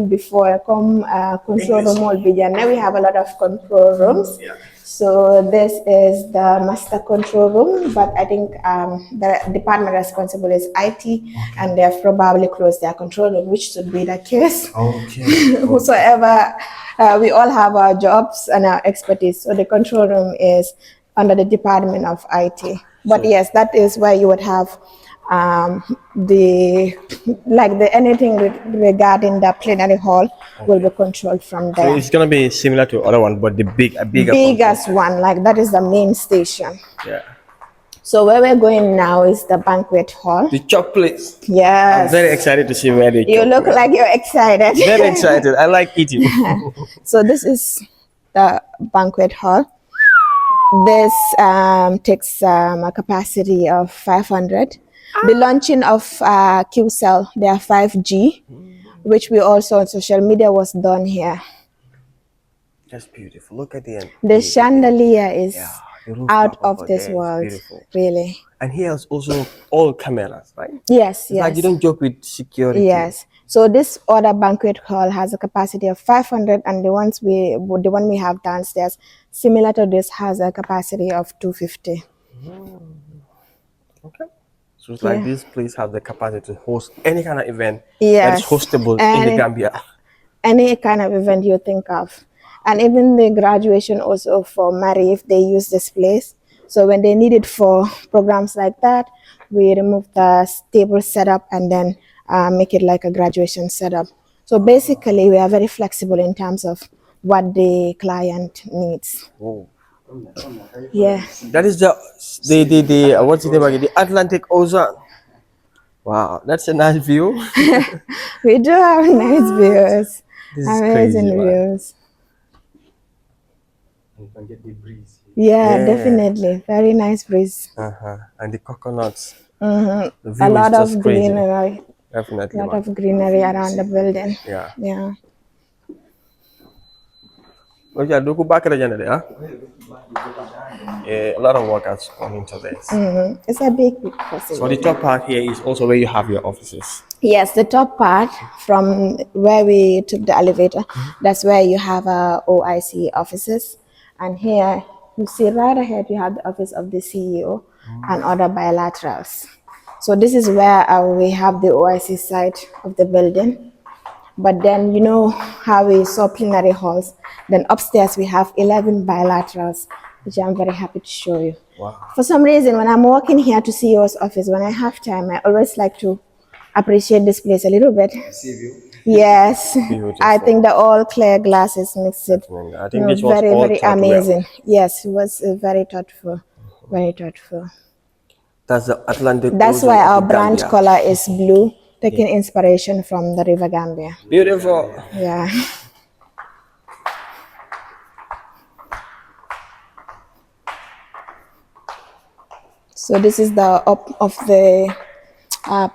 before come control room all now we have a lot of control rooms. So this is the master control room, but I think the department responsible is IT, and they have probably closed their control room, which should be the case. Okay. Whosoever, we all have our jobs and our expertise. So the control room is under the department of IT. But yes, that is where you would have anything regarding the plenary hall will be controlled from So there. it's gonna be similar to other one, but bigger. Biggest one, like that is the main station. Yeah. So where we're going now is the banquet hall. The chop place. Yes. I'm very excited to see where they You look like you're excited. Very excited. I like eating. So this is the banquet hall. This takes a capacity of 500. The launching of QCell, their 5G, which we also on social media was done here. That's beautiful. Look at the end. The chandelier is out of this there is world, beautiful. really. And here's also all cameras, right? Yes, It's like you don't joke with security. Yes. So this other banquet hall has a capacity of 500, and the one we have downstairs, similar to this, has a capacity of 250. Okay. So it's like this place has the capacity to host any kind of event that Yes. is hostable in the Gambia. Any kind of event you think of. And even the graduation also for Mary, if they use this place. So when they need it for programs like that, we remove the table setup and then make it like a graduation setup. So basically, we are very flexible in terms of what the client needs. Oh. Yeah. That is the what's the name again? The Atlantic Ocean. Wow, that's a nice view. We do have nice views. This is Amazing crazy, man. views. You can get the breeze. Yeah, definitely. Very nice breeze. And the coconuts. A The view lot is of just crazy. greenery. Definitely. A lot Man. of greenery around the building. Yeah. Yeah. Okay, do go back to the huh? Yeah, a lot of workers come into this. It's a big So facility. the top part here is also where you have your offices. Yes, the top part from where we took the elevator, that's where you have our OIC offices. And here you see right ahead, you have the office of the CEO and other bilaterals. So this is where we have the OIC side of the building. But then you know how we saw plenary halls. Then upstairs we have 11 bilaterals, which I'm very happy to show you. Wow. For some reason, when I'm walking here to CEO's office, when I have time, I always like to appreciate this place a little bit. Yes, Beautiful. I think the all clear glasses makes it I think this was very, all very thought well. amazing. Yes, it was very thoughtful, very thoughtful. That's the Atlantic That's Ocean why of our the brand Gambia. color is blue, taking inspiration from the River Gambia. Beautiful. Yeah. So this is the up of the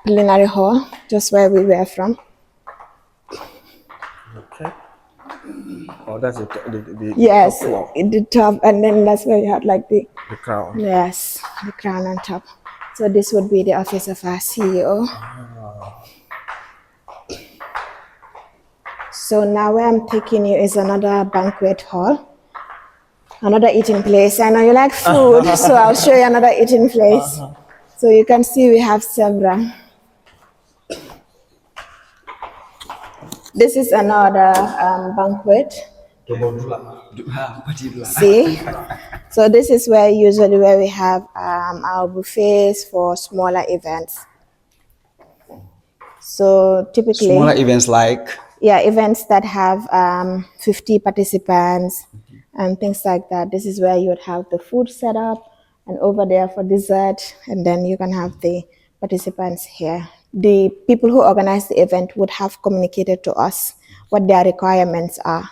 plenary hall, just where we were from. Okay. Oh, that's the Yes, top floor, in the top, and then that's where you have like the the crown. yes, the crown on top. So this would be the office of our CEO. So now where I'm taking you is another banquet hall, another eating place. I know you like food, so I'll show you another eating place. So you can see we have several. This is another banquet. See? So this is where usually where we have our buffets for smaller events. So typically Smaller events like events that have 50 participants and things like that. This is where you would have the food set up and over there for dessert, and then you can have the participants here. The people who organize the event would have communicated to us what their requirements are.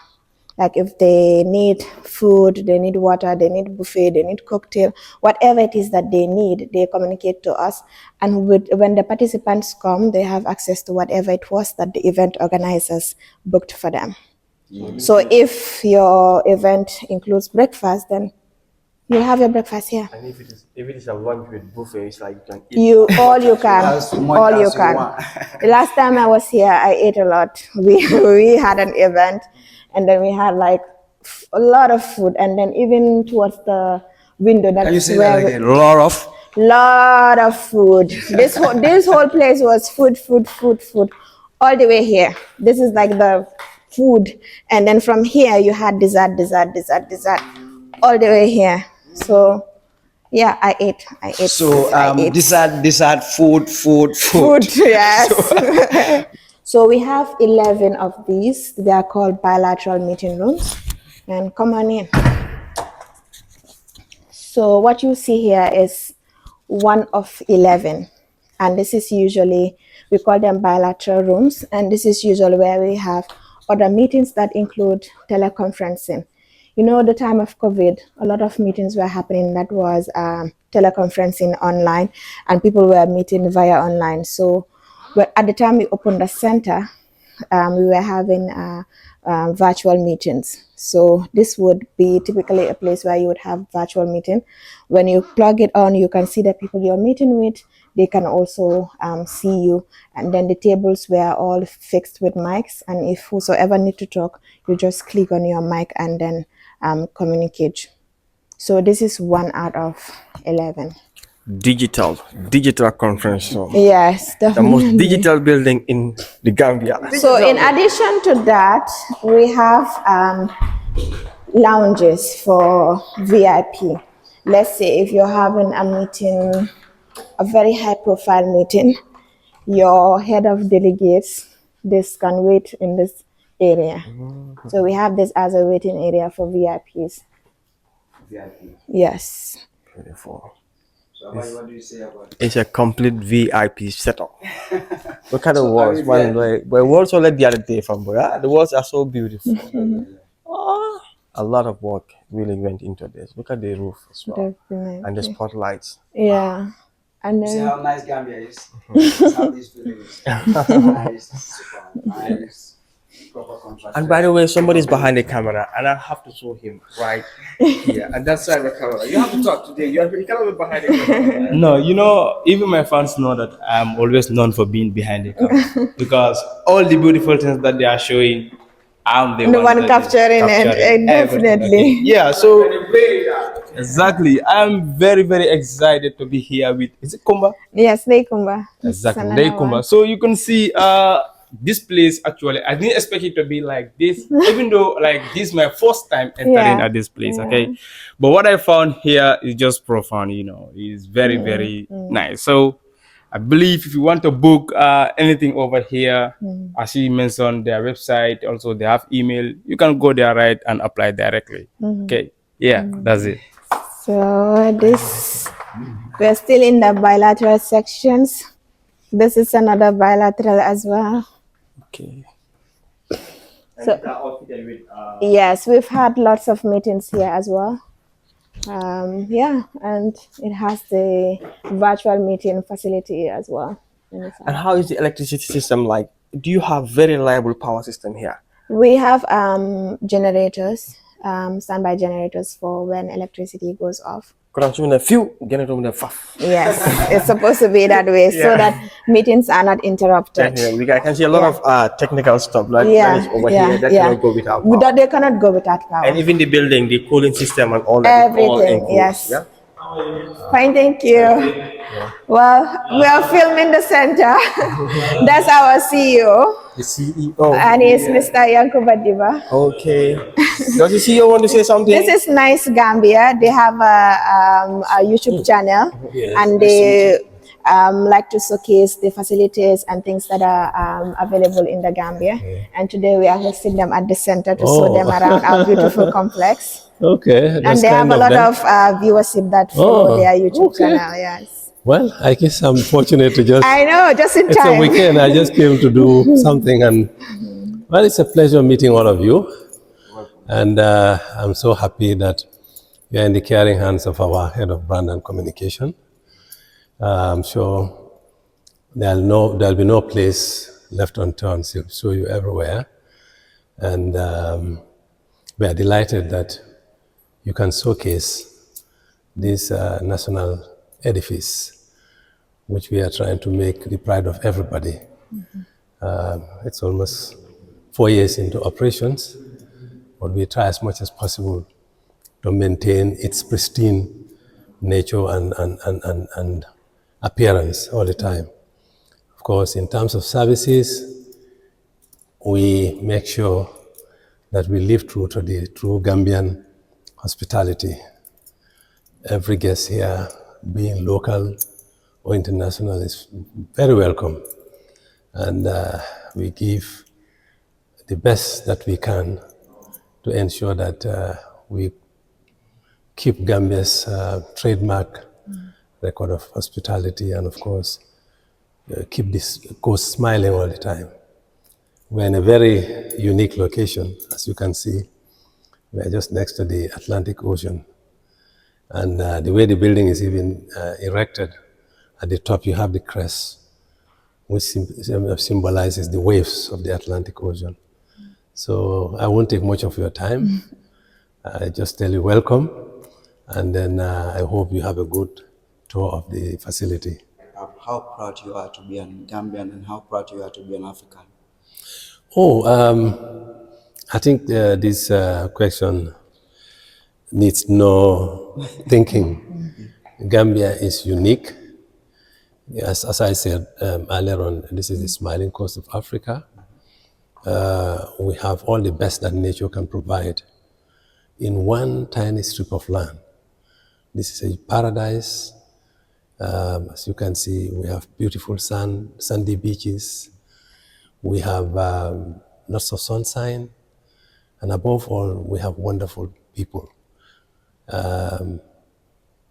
Like if they need food, they need water, they need buffet, they need cocktail, whatever it is that they need, they communicate to us. And when the participants come, they have access to whatever it was that the event organizers booked for them. So if your event includes breakfast, then you have your breakfast here. And if it is a lunch with buffet, it's like you can eat. All you can, As much all you as you can. want. The last time I was here, I ate a lot. We had an event, and then we had like a lot of food, and then even towards the window, that's Can you say where that again? lot of food. This whole place was food, all the way here. This is like the food, and then from here you had dessert, all the way here. So yeah, I ate. So I ate. dessert, food. Yes. So we have 11 of these. They are called bilateral meeting rooms. And come on in. So what you see here is one of 11. And this is usually, we call them bilateral rooms. And this is usually where we have other meetings that include teleconferencing. You know, the time of COVID, a lot of meetings were happening that was teleconferencing online, and people were meeting via online. So at the time we opened the center, we were having virtual meetings. So this would be typically a place where you would have virtual meeting. When you plug it on, you can see the people you're meeting with. They can also see you. And then the tables were all fixed with mics. And if whosoever need to talk, you just click on your mic and then communicate. So this is 1 out of 11. Digital conference room. Yes, The definitely. most digital building in the Gambia. So in addition to that, we have lounges for VIP. Let's say if you're having a meeting, a very high profile meeting, your head of delegates, this can wait in this area. So we have this as a waiting area for VIPs. Yes. Beautiful. So what do you say about it? It's a complete VIP setup. Look at the walls. My walls were like the other day from Boya. The walls are so beautiful. A lot of work really went into this. Look at the roof as well. Definitely. And the spotlights. Yeah. And See then how nice Gambia is? That's how this building is. Nice, super nice, proper contrast. And by the way, somebody's behind the camera, and I have to show him right here. And that's side of the camera. You have to talk today. You cannot be behind the camera. No, you know, even my fans know that I'm always known for being behind the camera because all the beautiful things that they are showing, I'm the one that is capturing it, everything, definitely. okay? Yeah, so exactly. I'm very, very excited to be here with, is it Kumba? yes, Kumba. Exactly, Kumba. So you can see this place actually, I didn't expect it to be like this, even though like this is my first time entering at this place, okay? But what I found here is just profound, you know, it's very, very nice. So I believe if you want to book anything over here, as you mentioned, their website, also they have email, you can go there, right, and apply directly. Okay, yeah, that's it. So this, we're still in the bilateral sections. This is another bilateral as well. Okay. So yes, we've had lots of meetings here as well. Yeah, and it has the virtual meeting facility as well. And how is the electricity system like? Do you have very reliable power system here? We have generators, standby generators for when electricity goes off. Yes, it's supposed to be that way so that meetings are not interrupted. Definitely. I can see a lot of technical stuff like that is over here that cannot go without power. They cannot go without power. And even the building, the cooling system and all that. Everything, yes. Yeah? Fine, thank you. Well, we are filming the center. That's our CEO. The CEO. And he's Mr. Yankubadiba. Okay. Does the CEO want to say something? This is Nice Gambia. They have a YouTube channel, and they like to showcase the facilities and things that are available in the Gambia. And today we are hosting them at the center to show them around our beautiful complex. Okay. And they have a lot of viewership that follow their YouTube channel. Yes. Well, I guess I'm fortunate to just. I know, just in It's time. a weekend. I just came to do something, and well, it's a pleasure meeting all of you. And I'm so happy that you're in the caring hands of our head of brand and communication. I'm sure there'll be no place left unturned. She'll show you everywhere, and we are delighted that you can showcase this national edifice, which we are trying to make the pride of everybody. It's almost 4 years into operations, but we try as much as possible to maintain its pristine nature and appearance all the time. Of course, in terms of services, we make sure that we live true to the true Gambian hospitality. Every guest here, being local or international, is very welcome. And we give the best that we can to ensure that we keep Gambia's trademark record of hospitality, and of course, keep this coast smiling all the time. We're in a very unique location, as you can see. We're just next to the Atlantic Ocean. And the way the building is even erected, at the top you have the crest, which symbolizes the waves of the Atlantic Ocean. So I won't take much of your time. I just tell you welcome, and then I hope you have a good tour of the facility. How proud you are to be a Gambian and how proud you are to be an African? I think this question needs no thinking. Gambia is unique. As I said earlier on, this is the smiling coast of Africa. We have all the best that nature can provide in one tiny strip of land. This is a paradise. As you can see, we have beautiful sandy beaches. We have lots of sunshine. And above all, we have wonderful people.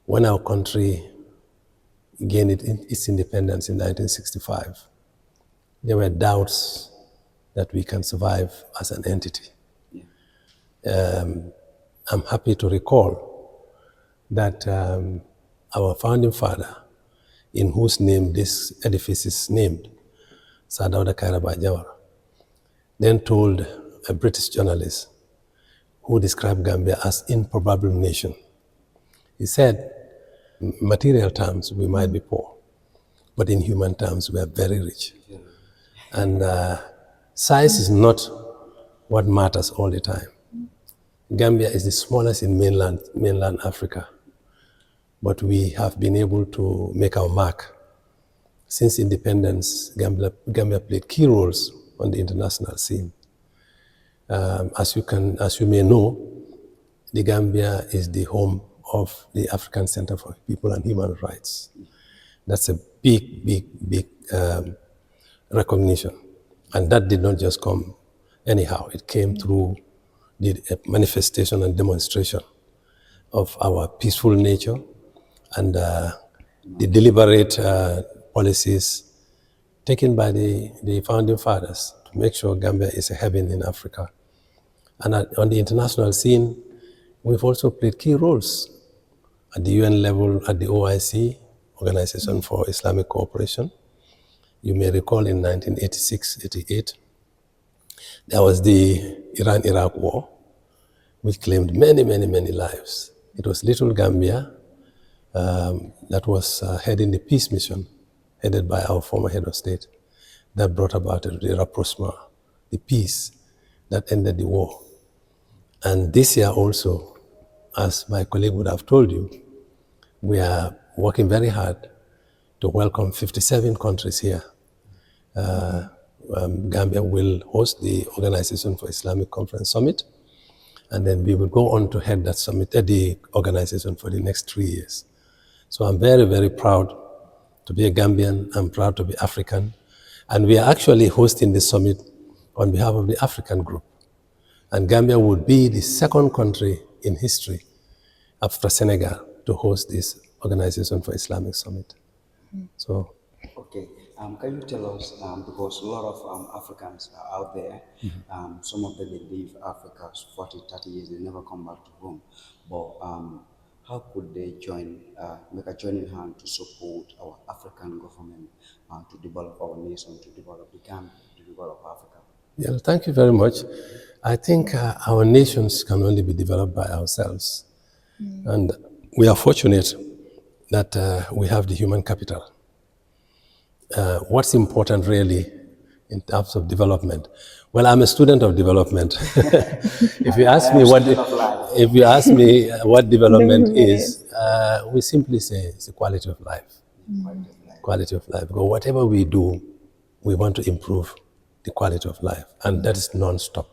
When our country gained its independence in 1965, there were doubts that we can survive as an entity. I'm happy to recall that our founding father, in whose name this edifice is named, Sir Dawda Kairaba Jawara, then told a British journalist who described Gambia as improbable nation. He said, in material terms, we might be poor, but in human terms, we are very rich. And size is not what matters all the time. Gambia is the smallest in mainland Africa, but we have been able to make our mark. Since independence, Gambia played key roles on the international scene. As you may know, the Gambia is the home of the African Center for People and Human Rights. That's a big recognition. And that did not just come anyhow. It came through the manifestation and demonstration of our peaceful nature and the deliberate policies taken by the founding fathers to make sure Gambia is a heaven in Africa. And on the international scene, we've also played key roles at the UN level, at the OIC, Organization for Islamic Cooperation. You may recall in 1986-88, there was the Iran-Iraq war, which claimed many lives. It was little Gambia that was heading the peace mission, headed by our former head of state, that brought about the rapprochement, the peace that ended the war. And this year also, as my colleague would have told you, we are working very hard to welcome 57 countries here. Gambia will host the Organization for Islamic Conference Summit, and then we will go on to head that summit, the organization, for the next 3 years. So I'm very proud to be a Gambian. I'm proud to be African. And we are actually hosting this summit on behalf of the African group. And Gambia would be the second country in history after Senegal to host this Organization for Islamic Summit. So. Okay, can you tell us, because a lot of Africans are out there, some of them they leave Africa 40, 30 years, they never come back to home. But how could they make a joining hand to support our African government to develop our nation, to develop the Gambia, to develop Africa? Yeah, thank you very much. I think our nations can only be developed by ourselves. And we are fortunate that we have the human capital. What's important really in terms of development. Well, I'm a student of development. If you ask me what development is, we simply say it's the quality of life. Quality of life. Because whatever we do, we want to improve the quality of life, and that is non-stop.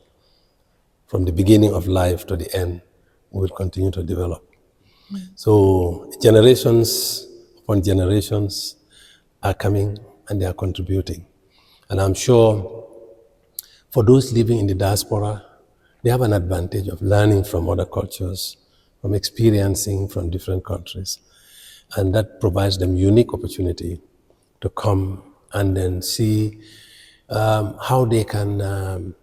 From the beginning of life to the end, we will continue to develop. So generations upon generations are coming and they are contributing. And I'm sure for those living in the diaspora, they have an advantage of learning from other cultures, from experiencing from different countries. And that provides them unique opportunity to come and then see how they can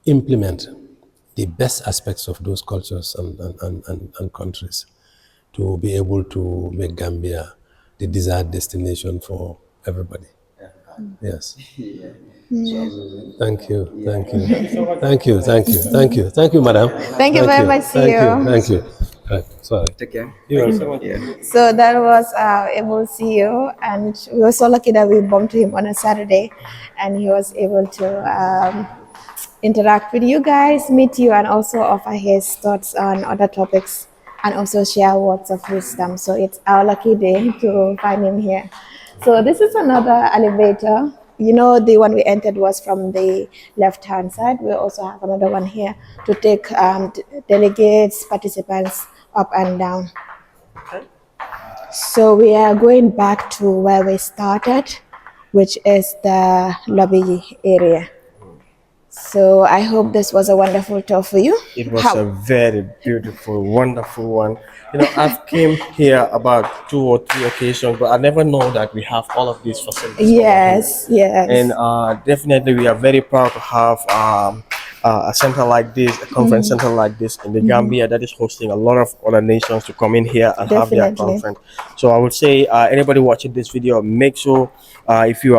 implement the best aspects of those cultures and countries to be able to make Gambia the desired destination for everybody. Yes. Thank you, madam. Thank you very much, CEO. Thank you. Sorry. Take care. So that was able CEO, and we were so lucky that we bumped into him on a Saturday, and he was able to interact with you guys, meet you, and also offer his thoughts on other topics, and also share words of wisdom. So it's our lucky day to find him here. So this is another elevator. You know, the one we entered was from the left-hand side. We also have another one here to take delegates, participants up and down. So we are going back to where we started, which is the lobby area. So I hope this was a wonderful tour for you. It was a very beautiful, wonderful one. You know, I've came here about 2 or 3 occasions, but I never know that we have all of these facilities. Yes. And definitely we are very proud to have a center like this, a conference center like this in the Gambia that is hosting a lot of other nations to come in here and have their conference. So I would say anybody watching this video, make sure if you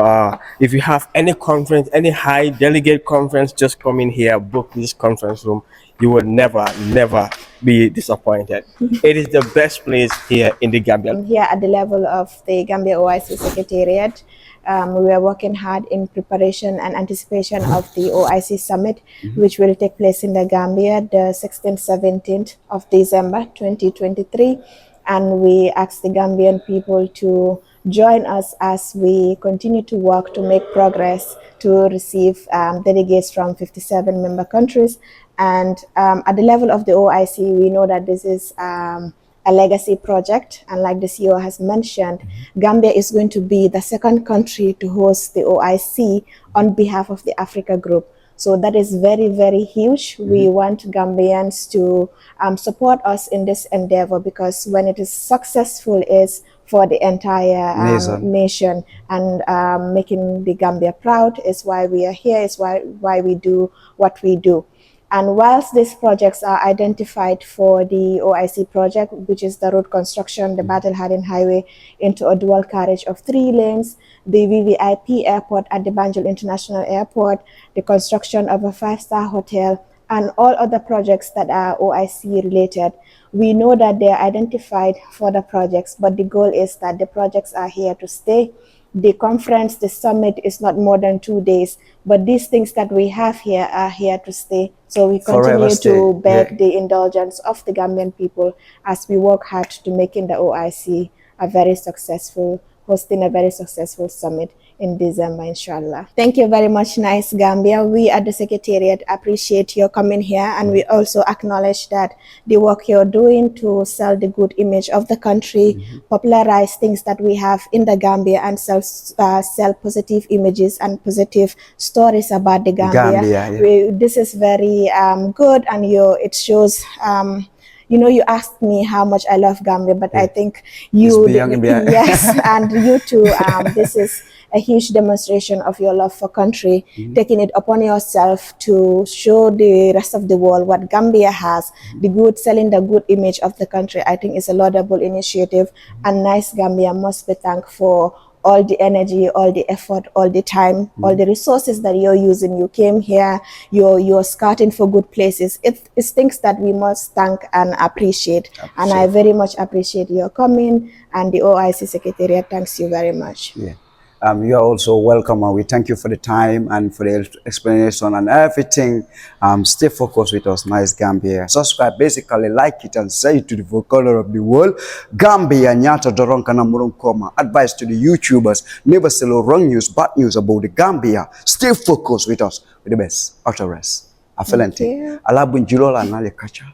have any conference, any high delegate conference, just come in here, book this conference room. You will never be disappointed. It is the best place here in the Gambia. Here at the level of the Gambia OIC Secretariat, we are working hard in preparation and anticipation of the OIC Summit, which will take place in the Gambia the 16th, 17th of December 2023. And we ask the Gambian people to join us as we continue to work to make progress to receive delegates from 57 member countries. And at the level of the OIC, we know that this is a legacy project, and like the CEO has mentioned, Gambia is going to be the second country to host the OIC on behalf of the Africa Group. So that is very, very huge. We want Gambians to support us in this endeavor, because when it is successful, is for the entire nation, and making the Gambia proud is why we are here, is why we do what we do. And whilst these projects are identified for the OIC project, which is the road construction, the battle-hardened highway into a dual carriage of 3 lanes, the VVIP airport at the Banjul International Airport, the construction of a 5-star hotel, and all other projects that are OIC related, we know that they are identified for the projects, but the goal is that the projects are here to stay. The conference, the summit is not more than 2 days, but these things that we have here are here to stay. So we continue to beg the indulgence of the Gambian people as we work hard to making the OIC a very successful, hosting a very successful summit in December, inshallah. Thank you very much, Nice Gambia. We at the Secretariat appreciate your coming here, and we also acknowledge that the work you're doing to sell the good image of the country, popularize things that we have in the Gambia, and sell positive images and positive stories about the Gambia. This is very good, and it shows. You know, you asked me how much I love Gambia, but I think you, yes, and you too. This is a huge demonstration of your love for country, taking it upon yourself to show the rest of the world what Gambia has, selling the good image of the country. I think it's a laudable initiative, and Nice Gambia must be thanked for all the energy, all the effort, all the time, all the resources that you're using. You came here, you're scouting for good places. It's things that we must thank and appreciate. And I very much appreciate your coming, and the OIC Secretariat thanks you very much. Yeah. You are also welcome, and we thank you for the time and for the explanation and everything. Stay focused with us, Nice Gambia. Subscribe, basically like it and say it to the full color of the world. Gambia nyata doronkana murunkoma. Advice to the YouTubers: never sell wrong news, bad news about the Gambia. Stay focused with us with the best. After rest, Affelente. Alabun Jilola Nale Kacha.